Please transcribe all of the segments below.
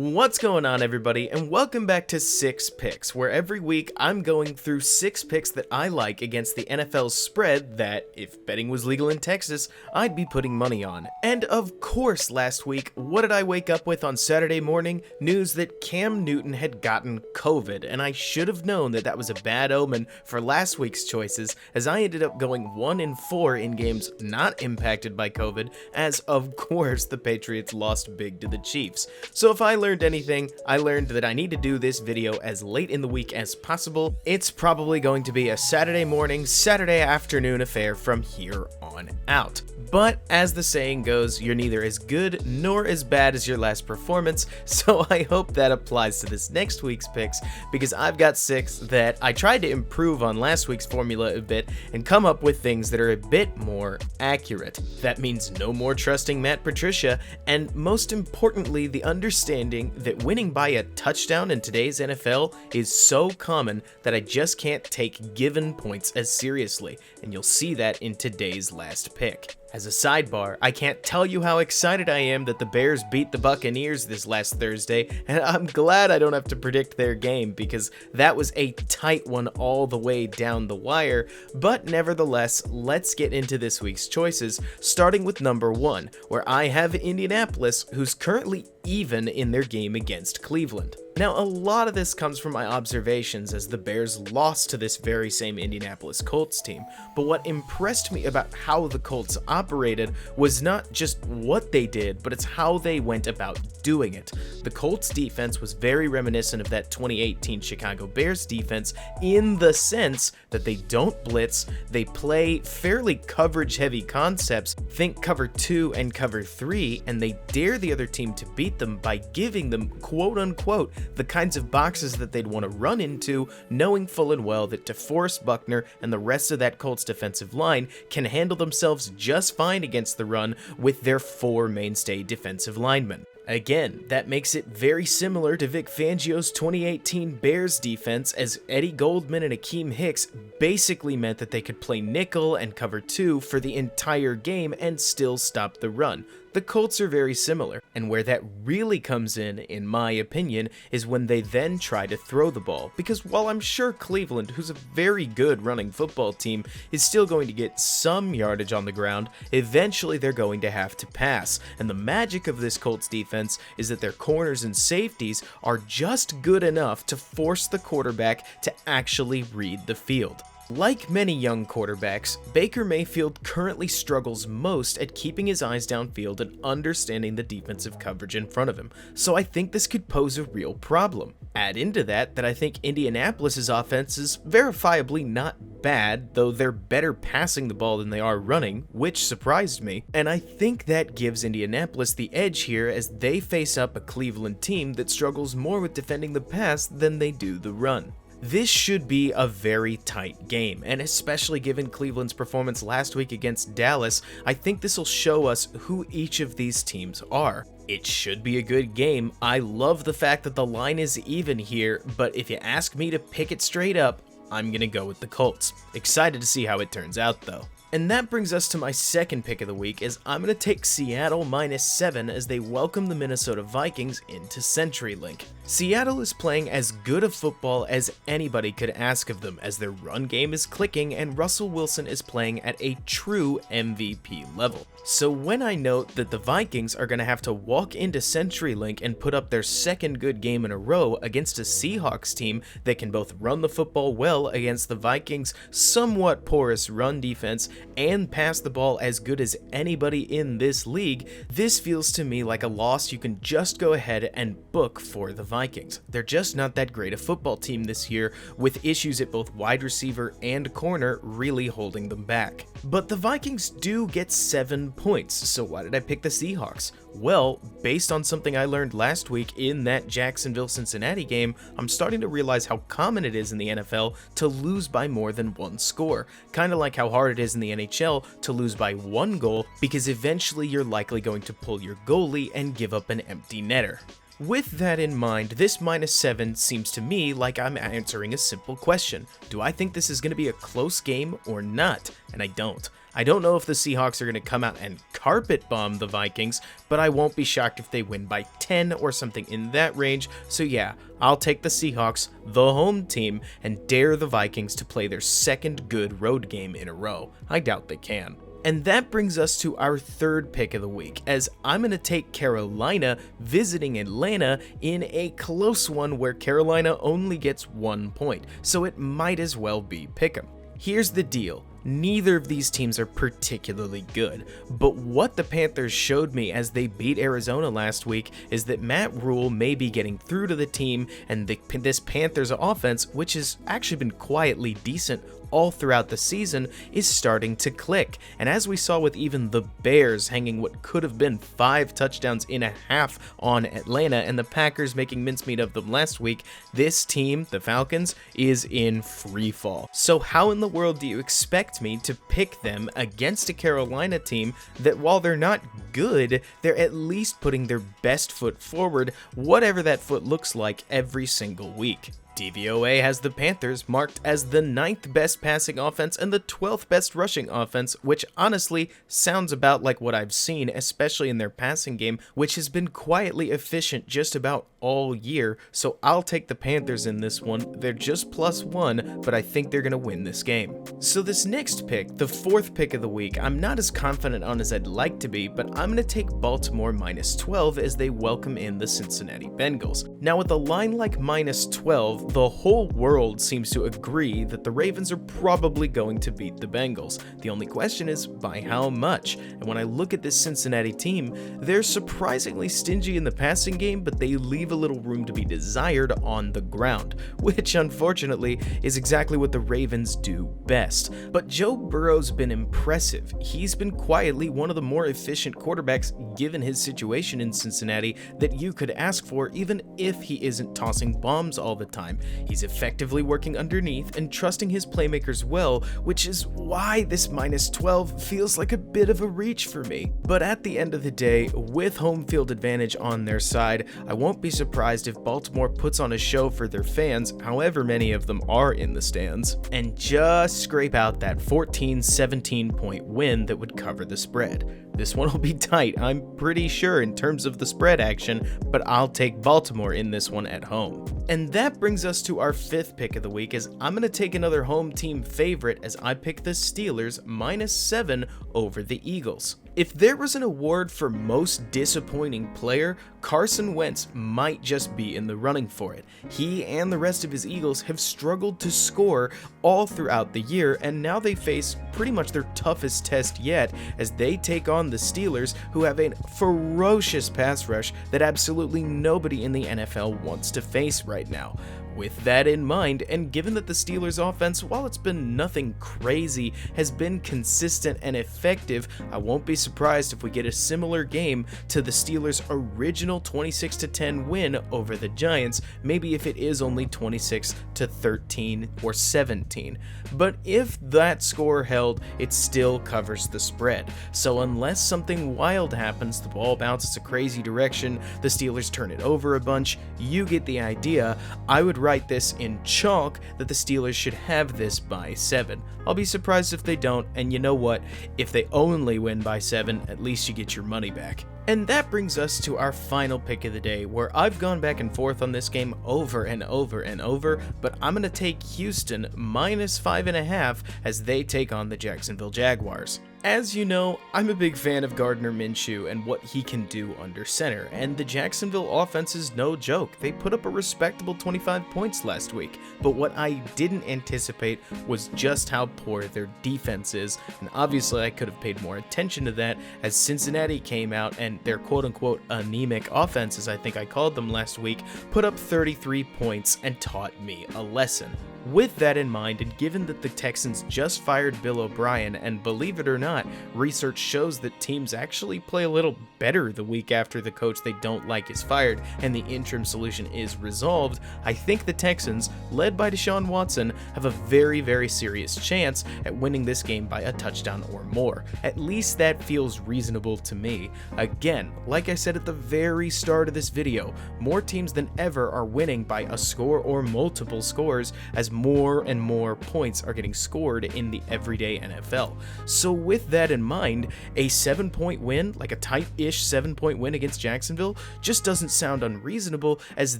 What's going on, everybody, and welcome back to 6 Picks, where every week I'm going through 6 picks that I like against the NFL's spread that, if betting was legal in Texas, I'd be putting money on. And of course, last week, what did I wake up with on Saturday morning? News that Cam Newton had gotten COVID, and I should have known that that was a bad omen for last week's choices, as I ended up going 1-4 in games not impacted by COVID, as of course the Patriots lost big to the Chiefs. So if I learned anything, I learned that I need to do this video as late in the week as possible. It's probably going to be a Saturday morning, Saturday afternoon affair from here on out. But as the saying goes, you're neither as good nor as bad as your last performance, so I hope that applies to this next week's picks, because I've got 6 that I tried to improve on last week's formula a bit and come up with things that are a bit more accurate. That means no more trusting Matt Patricia, and most importantly, the understanding that winning by a touchdown in today's NFL is so common that I just can't take given points as seriously, and you'll see that in today's last pick. As a sidebar, I can't tell you how excited I am that the Bears beat the Buccaneers this last Thursday, and I'm glad I don't have to predict their game because that was a tight one all the way down the wire. But nevertheless, let's get into this week's choices, starting with number 1, where I have Indianapolis, who's currently even in their game against Cleveland. Now, a lot of this comes from my observations as the Bears lost to this very same Indianapolis Colts team, but what impressed me about how the Colts operated was not just what they did, but it's how they went about doing it. The Colts defense was very reminiscent of that 2018 Chicago Bears defense in the sense that they don't blitz, they play fairly coverage-heavy concepts, think cover 2 and cover 3, and they dare the other team to beat them by giving them, quote-unquote, the kinds of boxes that they'd want to run into, knowing full and well that DeForest Buckner and the rest of that Colts defensive line can handle themselves just fine against the run with their 4 mainstay defensive linemen. Again, that makes it very similar to Vic Fangio's 2018 Bears defense, as Eddie Goldman and Akeem Hicks basically meant that they could play nickel and cover 2 for the entire game and still stop the run. The Colts are very similar, and where that really comes in my opinion, is when they then try to throw the ball, because while I'm sure Cleveland, who's a very good running football team, is still going to get some yardage on the ground, eventually they're going to have to pass, and the magic of this Colts defense is that their corners and safeties are just good enough to force the quarterback to actually read the field. Like many young quarterbacks, Baker Mayfield currently struggles most at keeping his eyes downfield and understanding the defensive coverage in front of him, so I think this could pose a real problem. Add into that I think Indianapolis' offense is verifiably not bad, though they're better passing the ball than they are running, which surprised me, and I think that gives Indianapolis the edge here as they face up a Cleveland team that struggles more with defending the pass than they do the run. This should be a very tight game, and especially given Cleveland's performance last week against Dallas, I think this will show us who each of these teams are. It should be a good game. I love the fact that the line is even here, but if you ask me to pick it straight up, I'm gonna go with the Colts. Excited to see how it turns out though. And that brings us to my second pick of the week, as I'm going to take Seattle -7 as they welcome the Minnesota Vikings into CenturyLink. Seattle is playing as good a football as anybody could ask of them, as their run game is clicking and Russell Wilson is playing at a true MVP level. So when I note that the Vikings are going to have to walk into CenturyLink and put up their second good game in a row against a Seahawks team that can both run the football well against the Vikings' somewhat porous run defense and pass the ball as good as anybody in this league, this feels to me like a loss you can just go ahead and book for the Vikings. They're just not that great a football team this year, with issues at both wide receiver and corner really holding them back. But the Vikings do get 7 points, so why did I pick the Seahawks? Well, based on something I learned last week in that Jacksonville-Cincinnati game, I'm starting to realize how common it is in the NFL to lose by more than one score. Kinda like how hard it is in the NHL to lose by 1 goal, because eventually you're likely going to pull your goalie and give up an empty netter. With that in mind, this -7 seems to me like I'm answering a simple question. Do I think this is going to be a close game or not? And I don't. I don't know if the Seahawks are going to come out and carpet bomb the Vikings, but I won't be shocked if they win by 10 or something in that range. So yeah, I'll take the Seahawks, the home team, and dare the Vikings to play their second good road game in a row. I doubt they can. And that brings us to our third pick of the week, as I'm going to take Carolina visiting Atlanta in a close one where Carolina only gets 1 point, so it might as well be pick'em. Here's the deal. Neither of these teams are particularly good, but what the Panthers showed me as they beat Arizona last week is that Matt Rule may be getting through to the team, and this Panthers offense, which has actually been quietly decent all throughout the season, is starting to click. And as we saw with even the Bears hanging what could have been 5 touchdowns in a half on Atlanta and the Packers making mincemeat of them last week, this team, the Falcons, is in free fall. So how in the world do you expect me to pick them against a Carolina team that, while they're not good, they're at least putting their best foot forward, whatever that foot looks like, every single week? DVOA has the Panthers marked as the 9th best passing offense and the 12th best rushing offense, which honestly sounds about like what I've seen, especially in their passing game, which has been quietly efficient just about all year. So I'll take the Panthers in this one. They're just +1, but I think they're going to win this game. So this next pick, the 4th pick of the week, I'm not as confident on as I'd like to be, but I'm going to take Baltimore -12 as they welcome in the Cincinnati Bengals. Now with a line like -12, the whole world seems to agree that the Ravens are probably going to beat the Bengals. The only question is by how much. And when I look at this Cincinnati team, they're surprisingly stingy in the passing game, but they leave a little room to be desired on the ground, which unfortunately is exactly what the Ravens do best. But Joe Burrow's been impressive. He's been quietly one of the more efficient quarterbacks given his situation in Cincinnati that you could ask for, even if he isn't tossing bombs all the time. He's effectively working underneath and trusting his playmakers well, which is why this -12 feels like a bit of a reach for me. But at the end of the day, with home field advantage on their side, I won't be surprised if Baltimore puts on a show for their fans, however many of them are in the stands, and just scrape out that 14-17 point win that would cover the spread. This one will be tight, I'm pretty sure, in terms of the spread action, but I'll take Baltimore in this one at home. And that brings us to our 5th pick of the week, as I'm going to take another home team favorite as I pick the Steelers -7 over the Eagles. If there was an award for most disappointing player, Carson Wentz might just be in the running for it. He and the rest of his Eagles have struggled to score all throughout the year, and now they face pretty much their toughest test yet as they take on the Steelers, who have a ferocious pass rush that absolutely nobody in the NFL wants to face right now. With that in mind, and given that the Steelers' offense, while it's been nothing crazy, has been consistent and effective, I won't be surprised if we get a similar game to the Steelers' original 26-10 win over the Giants, maybe if it is only 26-13 or 17. But if that score held, it still covers the spread. So unless something wild happens, the ball bounces a crazy direction, the Steelers turn it over a bunch, you get the idea, I would write this in chalk that the Steelers should have this by 7. I'll be surprised if they don't, and you know what? If they only win by 7, at least you get your money back. And that brings us to our final pick of the day, where I've gone back and forth on this game over and over and over, but I'm going to take Houston -5.5 as they take on the Jacksonville Jaguars. As you know, I'm a big fan of Gardner Minshew and what he can do under center, and the Jacksonville offense is no joke. They put up a respectable 25 points last week, but what I didn't anticipate was just how poor their defense is, and obviously I could have paid more attention to that as Cincinnati came out and their quote-unquote anemic offense, as I think I called them last week, put up 33 points and taught me a lesson. With that in mind, and given that the Texans just fired Bill O'Brien, and believe it or not, research shows that teams actually play a little better the week after the coach they don't like is fired and the interim solution is resolved, I think the Texans, led by Deshaun Watson, have a very, very serious chance at winning this game by a touchdown or more. At least that feels reasonable to me. Again, like I said at the very start of this video, more teams than ever are winning by a score or multiple scores, as as more and more points are getting scored in the everyday NFL. So with that in mind, a 7-point win, like a tight-ish 7-point win against Jacksonville, just doesn't sound unreasonable as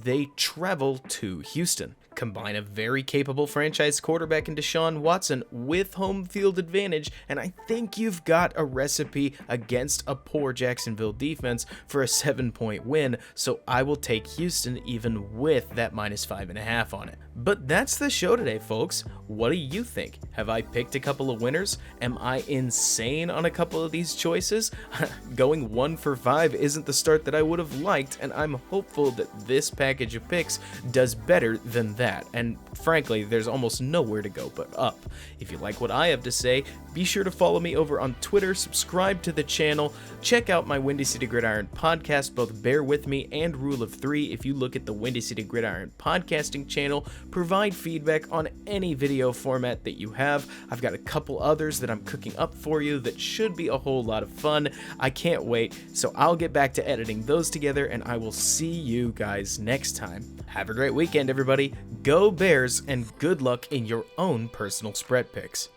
they travel to Houston. Combine a very capable franchise quarterback in Deshaun Watson with home field advantage, and I think you've got a recipe against a poor Jacksonville defense for a 7-point win, so I will take Houston even with that -5.5 on it. But that's the show today, folks. What do you think? Have I picked a couple of winners? Am I insane on a couple of these choices? Going 1 for 5 isn't the start that I would have liked, and I'm hopeful that this package of picks does better than that. And frankly, there's almost nowhere to go but up. If you like what I have to say, be sure to follow me over on Twitter, subscribe to the channel, check out my Windy City Gridiron podcast, both Bear With Me and Rule of 3. If you look at the Windy City Gridiron podcasting channel, provide feedback on any video format that you have. I've got a couple others that I'm cooking up for you that should be a whole lot of fun. I can't wait, so I'll get back to editing those together, and I will see you guys next time. Have a great weekend, everybody. Go Bears, and good luck in your own personal spread picks.